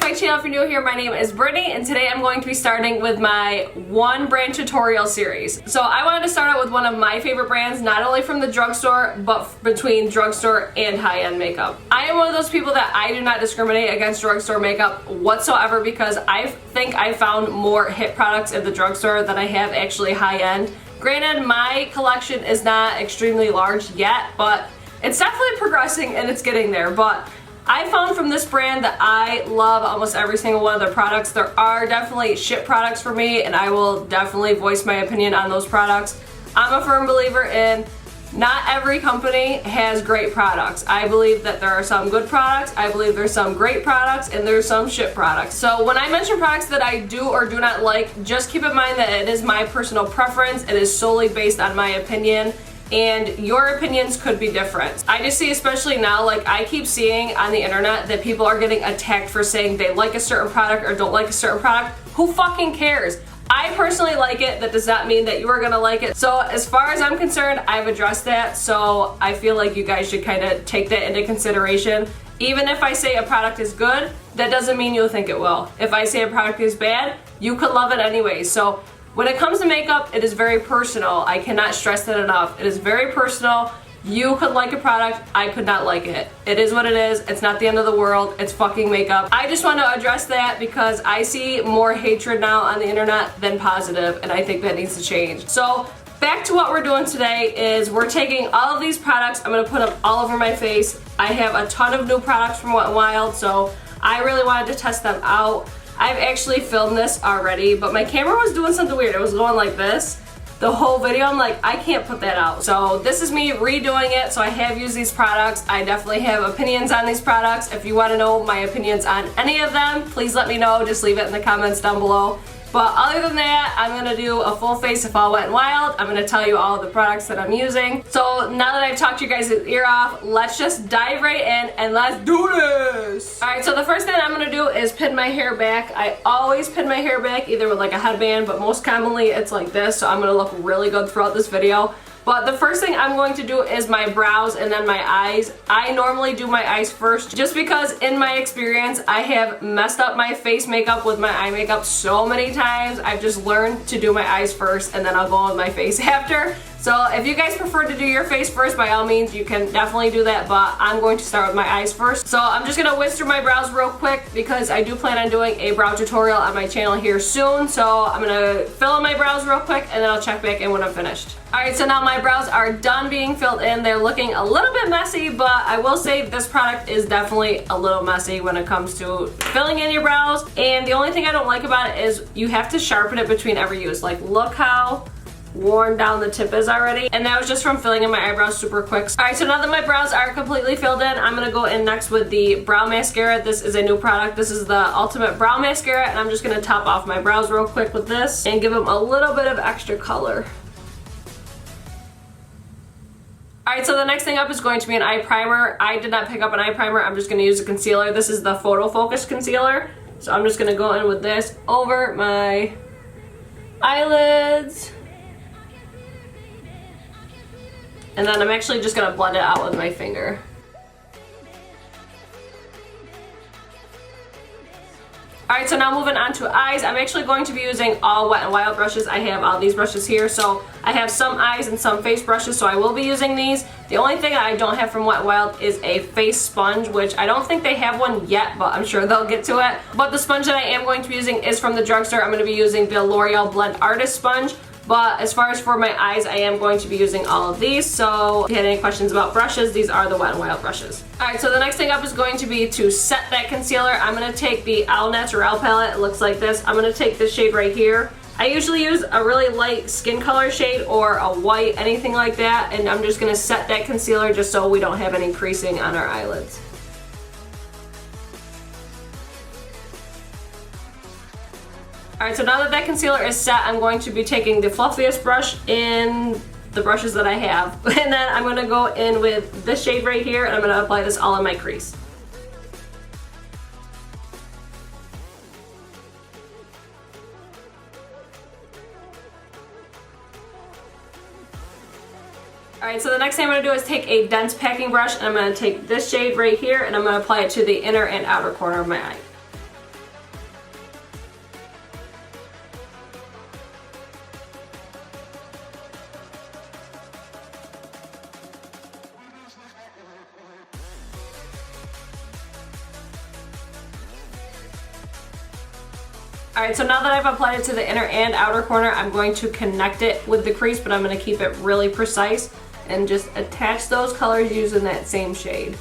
to my channel if you're new here. My name is Brittany and today I'm going to be starting with my one brand tutorial series. So I wanted to start out with one of my favorite brands, not only from the drugstore, but between drugstore and high-end makeup. I am one of those people that I do not discriminate against drugstore makeup whatsoever because I think I found more hit products at the drugstore than I have actually high-end. Granted, my collection is not extremely large yet, but it's definitely progressing and it's getting there. But I found from this brand that I love almost every single one of their products. There are definitely shit products for me and I will definitely voice my opinion on those products. I'm a firm believer in not every company has great products. I believe that there are some good products, I believe there's some great products, and there's some shit products. So when I mention products that I do or do not like, just keep in mind that it is my personal preference. It is solely based on my opinion. And your opinions could be different. I just see, especially now, like I keep seeing on the internet that people are getting attacked for saying they like a certain product or don't like a certain product. Who fucking cares? I personally like it. That does not mean that you are gonna like it. So as far as I'm concerned, I've addressed that. So I feel like you guys should kind of take that into consideration. Even if I say a product is good, that doesn't mean you'll think it will. If I say a product is bad, you could love it anyway. So when it comes to makeup, it is very personal. I cannot stress that enough. It is very personal. You could like a product, I could not like it. It is what it is. It's not the end of the world. It's fucking makeup. I just want to address that because I see more hatred now on the internet than positive, and I think that needs to change. So back to what we're doing today is we're taking all of these products. I'm going to put them all over my face. I have a ton of new products from Wet n Wild, so I really wanted to test them out. I've actually filmed this already, but my camera was doing something weird. It was going like this the whole video. I'm like, I can't put that out. So this is me redoing it. So I have used these products. I definitely have opinions on these products. If you want to know my opinions on any of them, please let me know. Just leave it in the comments down below. But other than that, I'm going to do a full face of all Wet n Wild. I'm going to tell you all of the products that I'm using. So now that I've talked you guys' ear off, let's just dive right in and let's do this! Alright, so the first thing I'm going to do is pin my hair back. I always pin my hair back either with like a headband, but most commonly it's like this. So I'm going to look really good throughout this video. But the first thing I'm going to do is my brows and then my eyes. I normally do my eyes first just because in my experience I have messed up my face makeup with my eye makeup so many times. I've just learned to do my eyes first and then I'll go on my face after. So if you guys prefer to do your face first, by all means you can definitely do that, but I'm going to start with my eyes first. So I'm just going to whisk through my brows real quick because I do plan on doing a brow tutorial on my channel here soon. So I'm going to fill in my brows real quick and then I'll check back in when I'm finished. Alright, so now my brows are done being filled in. They're looking a little bit messy, but I will say this product is definitely a little messy when it comes to filling in your brows. And the only thing I don't like about it is you have to sharpen it between every use. Like, look how worn down the tip is already, and that was just from filling in my eyebrows super quick. Alright, so now that my brows are completely filled in, I'm gonna go in next with the brow mascara. This is a new product. This is the Ultimate Brow Mascara, and I'm just gonna top off my brows real quick with this and give them a little bit of extra color. Alright, so the next thing up is going to be an eye primer. I did not pick up an eye primer. I'm just gonna use a concealer. This is the Photo Focus Concealer. So I'm just gonna go in with this over my eyelids. And then I'm actually just gonna blend it out with my finger. Alright, so now moving on to eyes. I'm actually going to be using all Wet n Wild brushes. I have all these brushes here, so I have some eyes and some face brushes, so I will be using these. The only thing I don't have from Wet n Wild is a face sponge, which I don't think they have one yet, but I'm sure they'll get to it. But the sponge that I am going to be using is from the drugstore. I'm going to be using the L'Oreal Blend Artist Sponge. But as far as for my eyes, I am going to be using all of these. So if you had any questions about brushes, these are the Wet n Wild brushes. Alright, so the next thing up is going to be to set that concealer. I'm going to take the Au Naturel palette. It looks like this. I'm going to take this shade right here. I usually use a really light skin color shade or a white, anything like that. And I'm just going to set that concealer just so we don't have any creasing on our eyelids. Alright, so now that that concealer is set, I'm going to be taking the fluffiest brush in the brushes that I have. And then I'm going to go in with this shade right here, and I'm going to apply this all in my crease. Alright, so the next thing I'm going to do is take a dense packing brush, and I'm going to take this shade right here, and I'm going to apply it to the inner and outer corner of my eye. Alright, so now that I've applied it to the inner and outer corner, I'm going to connect it with the crease, but I'm going to keep it really precise and just attach those colors using that same shade.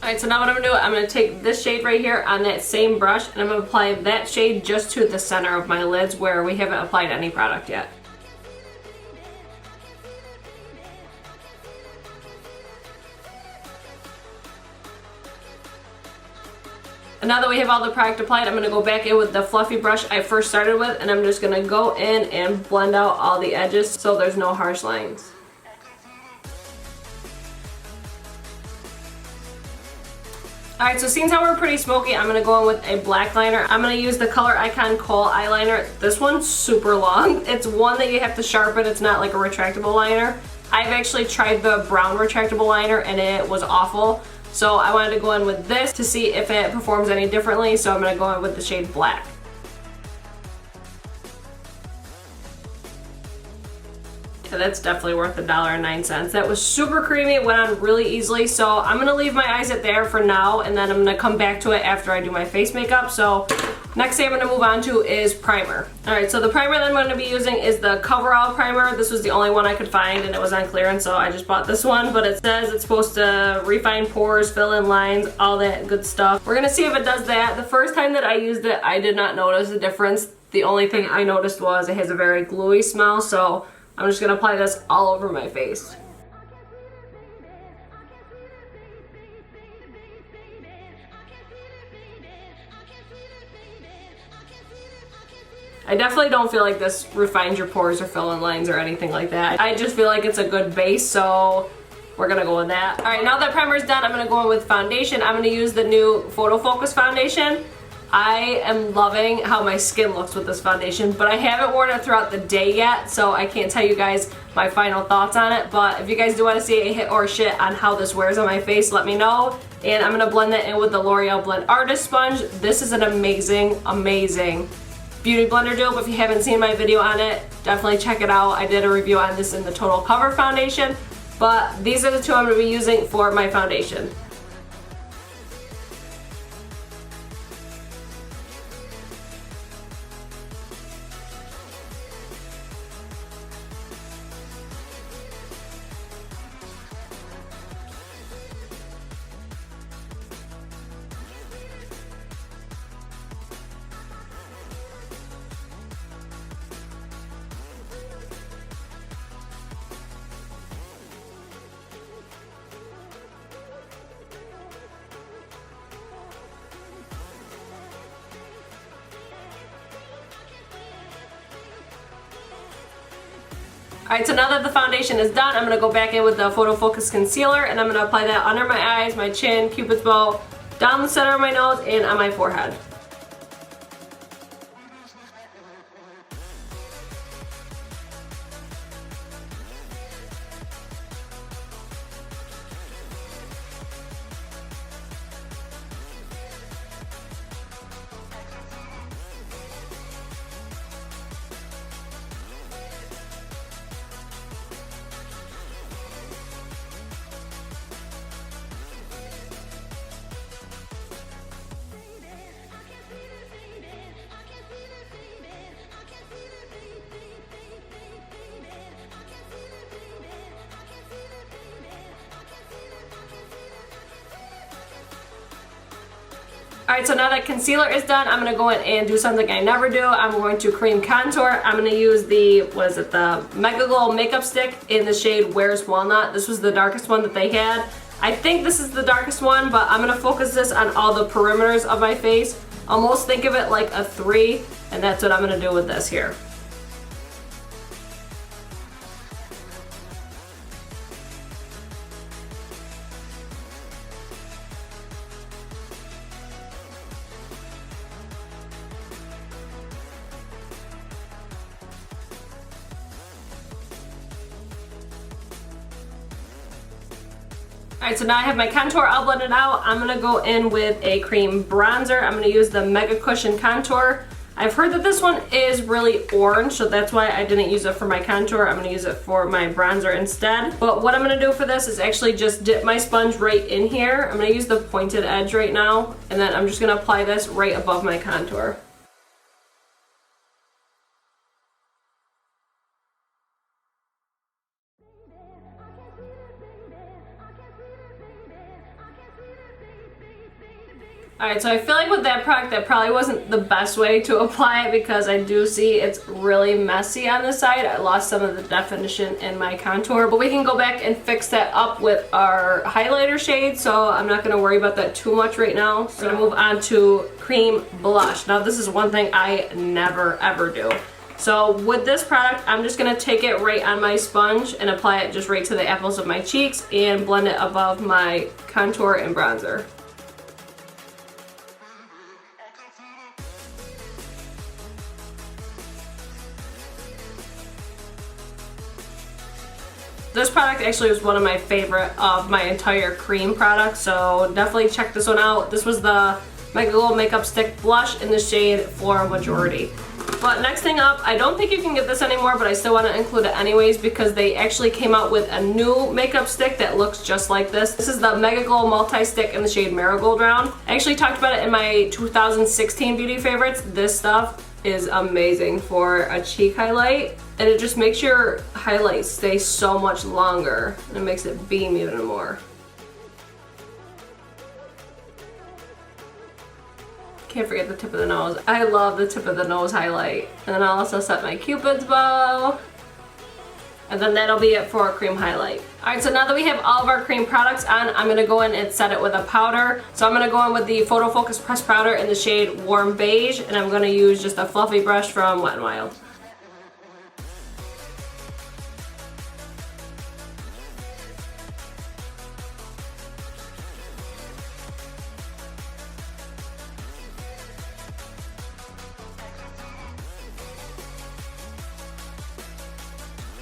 Alright, so now what I'm going to do, I'm going to take this shade right here on that same brush, and I'm going to apply that shade just to the center of my lids where we haven't applied any product yet. And now that we have all the product applied, I'm going to go back in with the fluffy brush I first started with, and I'm just going to go in and blend out all the edges so there's no harsh lines. Alright, so seeing how we're pretty smoky, I'm going to go in with a black liner. I'm going to use the Color Icon Kohl eyeliner. This one's super long. It's one that you have to sharpen. It's not like a retractable liner. I've actually tried the brown retractable liner and it was awful. So I wanted to go in with this to see if it performs any differently. So I'm going to go in with the shade black. Yeah, that's definitely worth $1.09. That was super creamy. It went on really easily. So I'm going to leave my eyes at there for now, and then I'm going to come back to it after I do my face makeup. So next thing I'm going to move on to is primer. Alright, so the primer that I'm going to be using is the Coverall primer. This was the only one I could find and it was on clearance, so I just bought this one. But it says it's supposed to refine pores, fill in lines, all that good stuff. We're going to see if it does that. The first time that I used it, I did not notice a difference. The only thing I noticed was it has a very gluey smell, so I'm just going to apply this all over my face. I definitely don't feel like this refines your pores or fill in lines or anything like that. I just feel like it's a good base, so we're gonna go with that. Alright, now that primer's done, I'm gonna go in with foundation. I'm gonna use the new Photo Focus foundation. I am loving how my skin looks with this foundation, but I haven't worn it throughout the day yet, so I can't tell you guys my final thoughts on it. But if you guys do want to see a hit or shit on how this wears on my face, let me know. And I'm gonna blend that in with the L'Oreal Blend Artist Sponge. This is an amazing, amazing beauty blender dupe. If you haven't seen my video on it, definitely check it out. I did a review on this in the Total Cover foundation, but these are the two I'm going to be using for my foundation. Alright, so now that the foundation is done, I'm going to go back in with the Photo Focus Concealer, and I'm going to apply that under my eyes, my chin, Cupid's bow, down the center of my nose, and on my forehead. Alright, so now that concealer is done, I'm going to go in and do something I never do. I'm going to cream contour. I'm going to use the, the Mega Glow makeup stick in the shade Where's Walnut. This was the darkest one that they had. I think this is the darkest one, but I'm going to focus this on all the perimeters of my face. Almost think of it like a 3, and that's what I'm going to do with this here. Alright, so now I have my contour all blended out. I'm going to go in with a cream bronzer. I'm going to use the Mega Cushion Contour. I I've heard that this one is really orange, so that's why I didn't use it for my contour. I'm gonna use it for my bronzer instead. But what I'm gonna do for this is actually just dip my sponge right in here. I'm gonna use the pointed edge right now, and then I'm just gonna apply this right above my contour. Alright, so I feel like with that product, that probably wasn't the best way to apply it because I do see it's really messy on the side. I lost some of the definition in my contour, but we can go back and fix that up with our highlighter shade, so I'm not going to worry about that too much right now. So I'm going to move on to cream blush. Now this is one thing I never ever do. So with this product, I'm just going to take it right on my sponge and apply it just right to the apples of my cheeks and blend it above my contour and bronzer. This product actually was one of my favorite of my entire cream products, so definitely check this one out. This was the Mega Glow Makeup Stick Blush in the shade Floral Majority. But next thing up, I don't think you can get this anymore, but I still want to include it anyways because they actually came out with a new makeup stick that looks just like this. This is the Mega Glow Multi-Stick in the shade Marigold Round. I actually talked about it in my 2016 beauty favorites. This stuff is amazing for a cheek highlight, and it just makes your highlight stay so much longer, and it makes it beam even more. Can't forget the tip of the nose. I love the tip of the nose highlight. And then I'll also set my Cupid's bow. And then that'll be it for a cream highlight. Alright, so now that we have all of our cream products on, I'm going to go in and set it with a powder. So I'm going to go in with the Photo Focus Pressed Powder in the shade Warm Beige, and I'm going to use just a fluffy brush from Wet n Wild.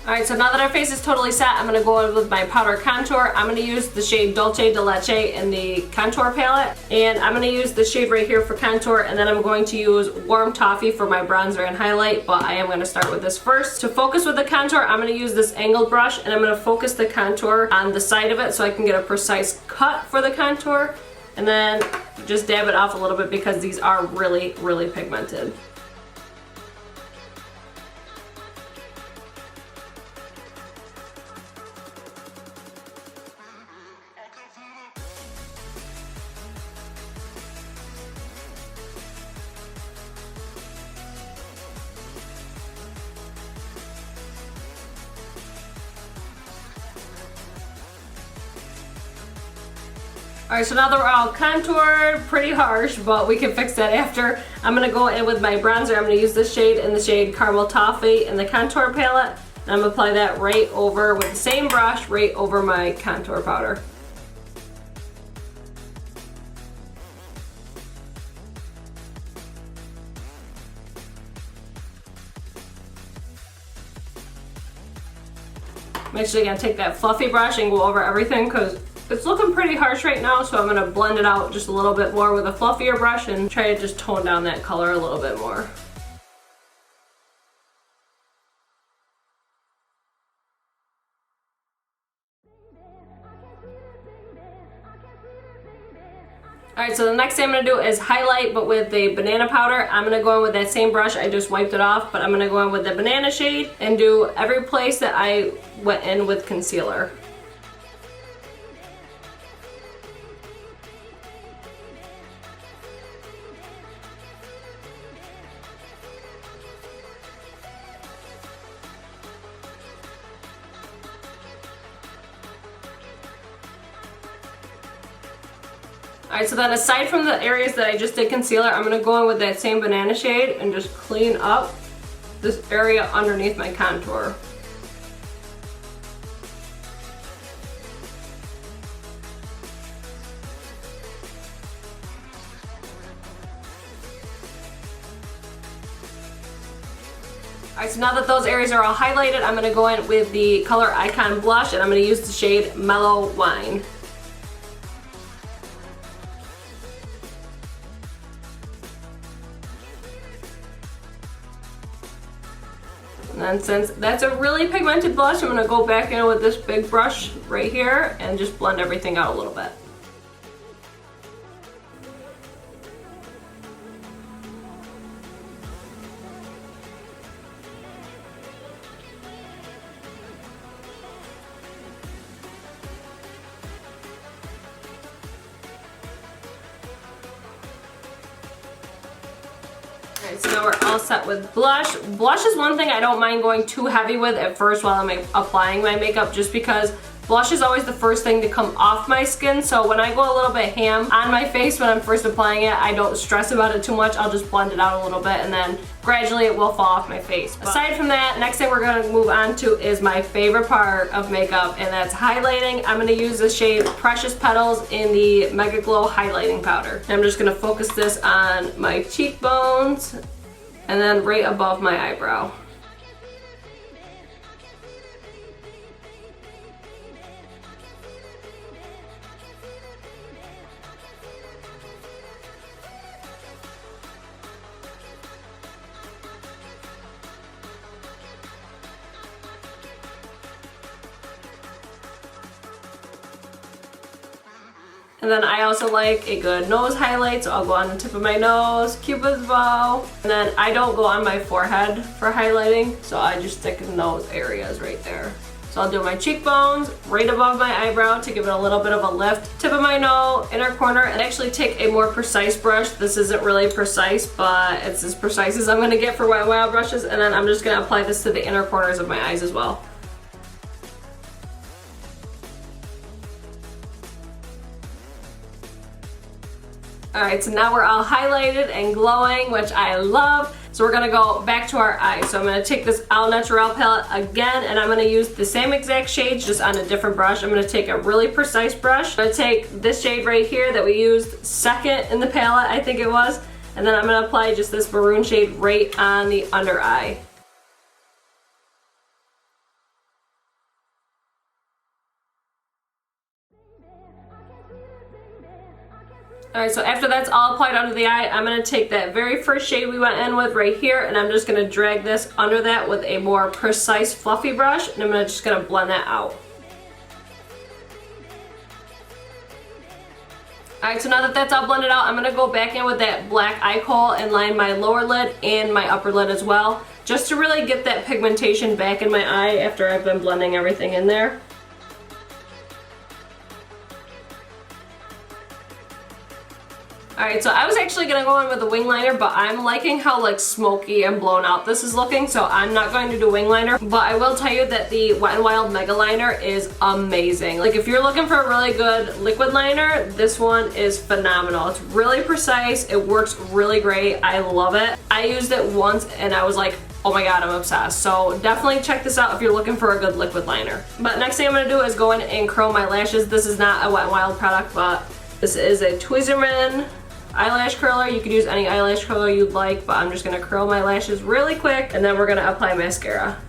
Alright, so now that our face is totally set, I'm going to go in with my powder contour. I'm going to use the shade Dolce de Leche in the contour palette. And I'm going to use the shade right here for contour, and then I'm going to use Warm Toffee for my bronzer and highlight, but I am going to start with this first. To focus with the contour, I'm going to use this angled brush, and I'm going to focus the contour on the side of it so I can get a precise cut for the contour. And then just dab it off a little bit because these are really, really pigmented. Alright, so now that we're all contoured, pretty harsh, but we can fix that after. I'm going to go in with my bronzer. I'm going to use this shade in the shade Caramel Toffee in the contour palette. And I'm going to apply that right over, with the same brush, right over my contour powder. I'm actually going to take that fluffy brush and go over everything because it's looking pretty harsh right now, so I'm going to blend it out just a little bit more with a fluffier brush and try to just tone down that color a little bit more. Alright, so the next thing I'm going to do is highlight, but with the banana powder. I'm going to go in with that same brush. I just wiped it off, but I'm going to go in with the banana shade and do every place that I went in with concealer. Alright, so then aside from the areas that I just did concealer, I'm going to go in with that same banana shade and just clean up this area underneath my contour. Alright, so now that those areas are all highlighted, I'm going to go in with the Color Icon blush, and I'm going to use the shade Mellow Wine. And then since that's a really pigmented blush, I'm gonna go back in with this big brush right here and just blend everything out a little bit. Alright, so now we're all set with blush. Blush is one thing I don't mind going too heavy with at first while I'm applying my makeup, just because blush is always the first thing to come off my skin, so when I go a little bit ham on my face when I'm first applying it, I don't stress about it too much. I'll just blend it out a little bit and then gradually it will fall off my face. Aside from that, next thing we're going to move on to is my favorite part of makeup, and that's highlighting. I'm going to use the shade Precious Petals in the Mega Glow Highlighting Powder. And I'm just going to focus this on my cheekbones and then right above my eyebrow. And then I also like a good nose highlight, so I'll go on the tip of my nose, Cupid's bow. And then I don't go on my forehead for highlighting, so I just stick in those areas right there. So I'll do my cheekbones, right above my eyebrow to give it a little bit of a lift, tip of my nose, inner corner, and actually take a more precise brush. This isn't really precise, but it's as precise as I'm gonna get for Wet n Wild brushes, and then I'm just gonna apply this to the inner corners of my eyes as well. Alright, so now we're all highlighted and glowing, which I love. So we're gonna go back to our eyes. So I'm gonna take this Al Natural palette again, and I'm gonna use the same exact shades, just on a different brush. I'm gonna take a really precise brush. I'm gonna take this shade right here that we used second in the palette, I think it was, and then I'm gonna apply just this maroon shade right on the under eye. Alright, so after that's all applied under the eye, I'm going to take that very first shade we went in with right here, and I'm just going to drag this under that with a more precise fluffy brush, and I'm just going to blend that out. Alright, so now that that's all blended out, I'm going to go back in with that black eye kohl and line my lower lid and my upper lid as well, just to really get that pigmentation back in my eye after I've been blending everything in there. Alright, so I was actually going to go in with a wing liner, but I'm liking how like smoky and blown out this is looking, so I'm not going to do wing liner. But I will tell you that the Wet n Wild Mega Liner is amazing. Like if you're looking for a really good liquid liner, this one is phenomenal. It's really precise, it works really great, I love it. I used it once and I was like, oh my god, I'm obsessed. So definitely check this out if you're looking for a good liquid liner. But next thing I'm going to do is go in and curl my lashes. This is not a Wet n Wild product, but this is a Tweezerman eyelash curler. You could use any eyelash curler you'd like, but I'm just going to curl my lashes really quick, and then we're going to apply mascara.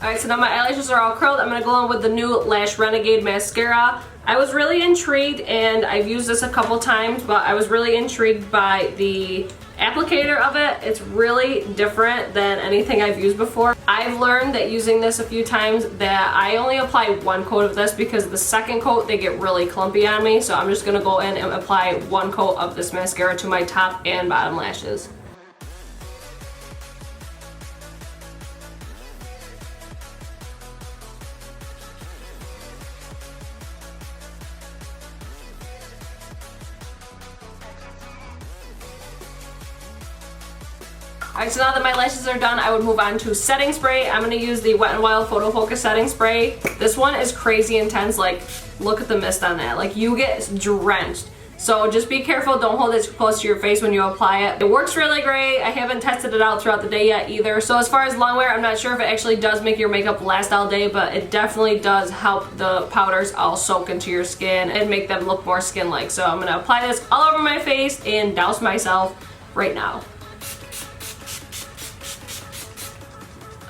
Alright, so now my eyelashes are all curled. I'm going to go on with the new Lash Renegade mascara. I was really intrigued, and I've used this a couple times, but I was really intrigued by the applicator of it. It's really different than anything I've used before. I've learned that using this a few times that I only apply one coat of this, because the second coat they get really clumpy on me, so I'm just going to go in and apply one coat of this mascara to my top and bottom lashes. Alright, so now that my lashes are done, I would move on to setting spray. I'm going to use the Wet n Wild Photo Focus setting spray. This one is crazy intense. Like, look at the mist on that. Like, you get drenched. So just be careful, don't hold it too close to your face when you apply it. It works really great. I haven't tested it out throughout the day yet either. So as far as long wear, I'm not sure if it actually does make your makeup last all day, but it definitely does help the powders all soak into your skin and make them look more skin-like. So I'm going to apply this all over my face and douse myself right now.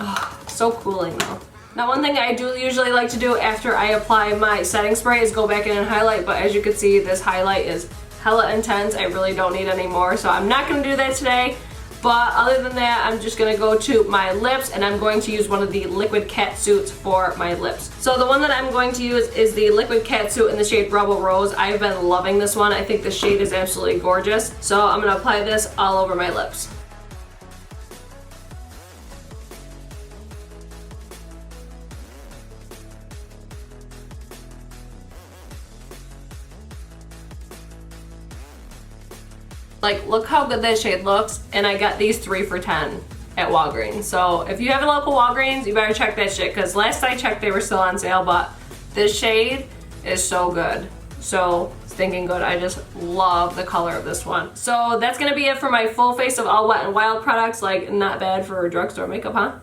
Oh, so cooling though. Now one thing I do usually like to do after I apply my setting spray is go back in and highlight, but as you can see, this highlight is hella intense. I really don't need any more, so I'm not gonna do that today. But other than that, I'm just gonna go to my lips, and I'm going to use one of the liquid cat suits for my lips. So the one that I'm going to use is the liquid cat suit in the shade Rebel Rose. I've been loving this one. I think the shade is absolutely gorgeous. So I'm gonna apply this all over my lips. Like, look how good that shade looks, and I got these 3 for $10 at Walgreens. So if you have a local Walgreens, you better check that shit, because last I checked they were still on sale, but this shade is so good. So stinking good. I just love the color of this one. So that's gonna be it for my full face of all Wet n Wild products. Like, not bad for drugstore makeup, huh?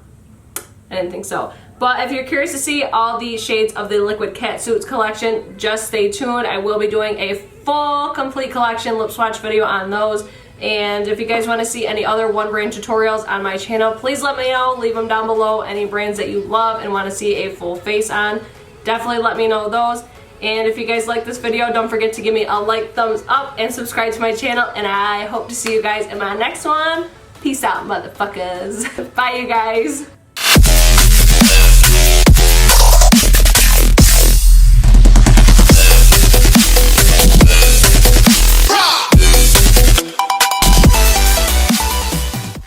I didn't think so. But if you're curious to see all the shades of the Liquid Cat Suits collection, just stay tuned. I will be doing a full complete collection lip swatch video on those. And if you guys want to see any other one brand tutorials on my channel, please let me know. Leave them down below. Any brands that you love and want to see a full face on, definitely let me know those. And if you guys like this video, don't forget to give me a like, thumbs up, and subscribe to my channel. And I hope to see you guys in my next one. Peace out, motherfuckers. Bye, you guys.